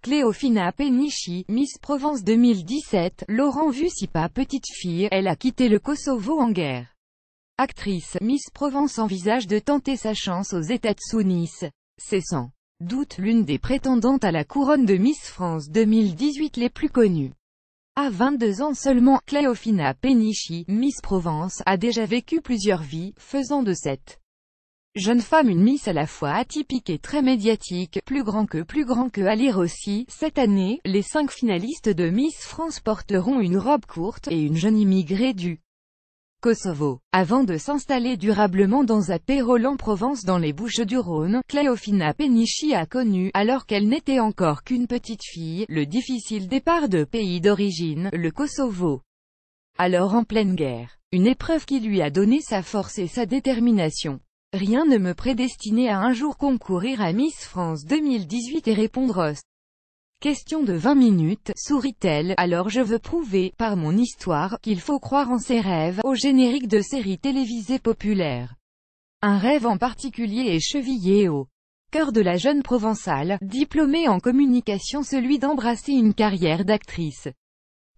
Cléofina Penichi, Miss Provence 2017, Laurent Vucipa petite fille, elle a quitté le Kosovo en guerre. Actrice, Miss Provence envisage de tenter sa chance aux États-Unis. C'est sans doute l'une des prétendantes à la couronne de Miss France 2018 les plus connues. À 22 ans seulement, Cléofina Penichi, Miss Provence, a déjà vécu plusieurs vies, faisant de cette jeune femme une Miss à la fois atypique et très médiatique, plus grand que à lire aussi. Cette année, les 5 finalistes de Miss France porteront une robe courte, et une jeune immigrée du Kosovo. Avant de s'installer durablement dans Apérol en Provence dans les Bouches-du-Rhône, Cléofina Penichi a connu, alors qu'elle n'était encore qu'une petite fille, le difficile départ de pays d'origine, le Kosovo. Alors en pleine guerre. Une épreuve qui lui a donné sa force et sa détermination. Rien ne me prédestinait à un jour concourir à Miss France 2018 et répondre aux questions de 20 minutes, sourit-elle. Alors je veux prouver, par mon histoire, qu'il faut croire en ses rêves, au générique de séries télévisées populaires. Un rêve en particulier est chevillé au cœur de la jeune Provençale, diplômée en communication, celui d'embrasser une carrière d'actrice.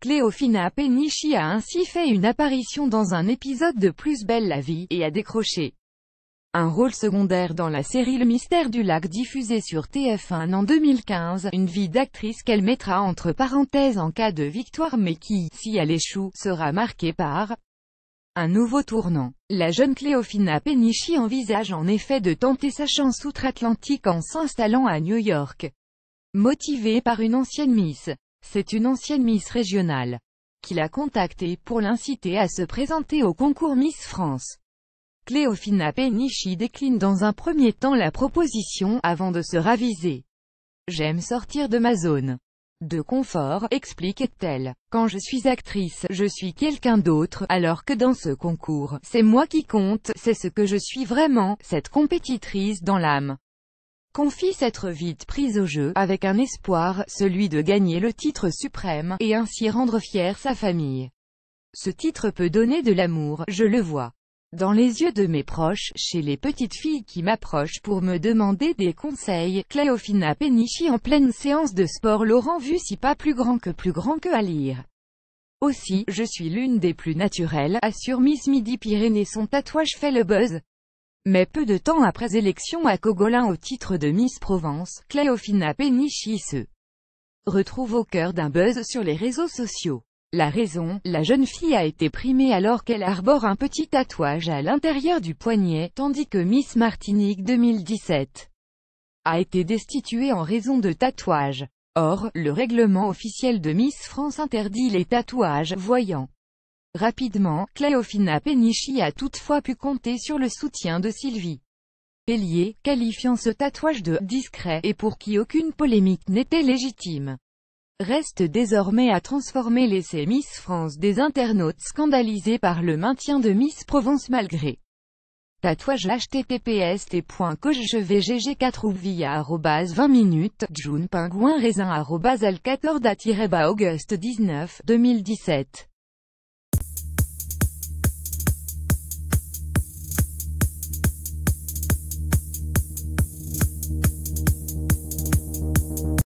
Cléofina Penichi a ainsi fait une apparition dans un épisode de Plus belle la vie, et a décroché un rôle secondaire dans la série Le Mystère du Lac diffusée sur TF1 en 2015, une vie d'actrice qu'elle mettra entre parenthèses en cas de victoire mais qui, si elle échoue, sera marquée par un nouveau tournant. La jeune Cléofina Penichi envisage en effet de tenter sa chance outre-Atlantique en s'installant à New York. Motivée par une ancienne Miss. C'est une ancienne Miss régionale qui l'a contactée pour l'inciter à se présenter au concours Miss France. Cléofina Penichi décline dans un premier temps la proposition, avant de se raviser. J'aime sortir de ma zone de confort, explique-t-elle. Quand je suis actrice, je suis quelqu'un d'autre, alors que dans ce concours, c'est moi qui compte, c'est ce que je suis vraiment, cette compétitrice dans l'âme. Confie s'être vite prise au jeu, avec un espoir, celui de gagner le titre suprême, et ainsi rendre fière sa famille. Ce titre peut donner de l'amour, je le vois dans les yeux de mes proches, chez les petites filles qui m'approchent pour me demander des conseils. Cléofina Penichi en pleine séance de sport. Laurent Vucipa plus grand que à lire. Aussi, je suis l'une des plus naturelles, assure Miss Midi-Pyrénées. Son tatouage fait le buzz. Mais peu de temps après élection à Cogolin au titre de Miss Provence, Cléofina Penichi se retrouve au cœur d'un buzz sur les réseaux sociaux. La raison, la jeune fille a été primée alors qu'elle arbore un petit tatouage à l'intérieur du poignet, tandis que Miss Martinique 2017 a été destituée en raison de tatouages. Or, le règlement officiel de Miss France interdit les tatouages voyants. Rapidement, Cléofina Penichi a toutefois pu compter sur le soutien de Sylvie Pellier, qualifiant ce tatouage de « discret » et pour qui aucune polémique n'était légitime. Reste désormais à transformer l'essai Miss France des internautes scandalisés par le maintien de Miss Provence malgré tatouage. https://t.cogevgg4 ou via @20 minutes, June Pingouin Raisin @alcatorda-auguste 19, 2017.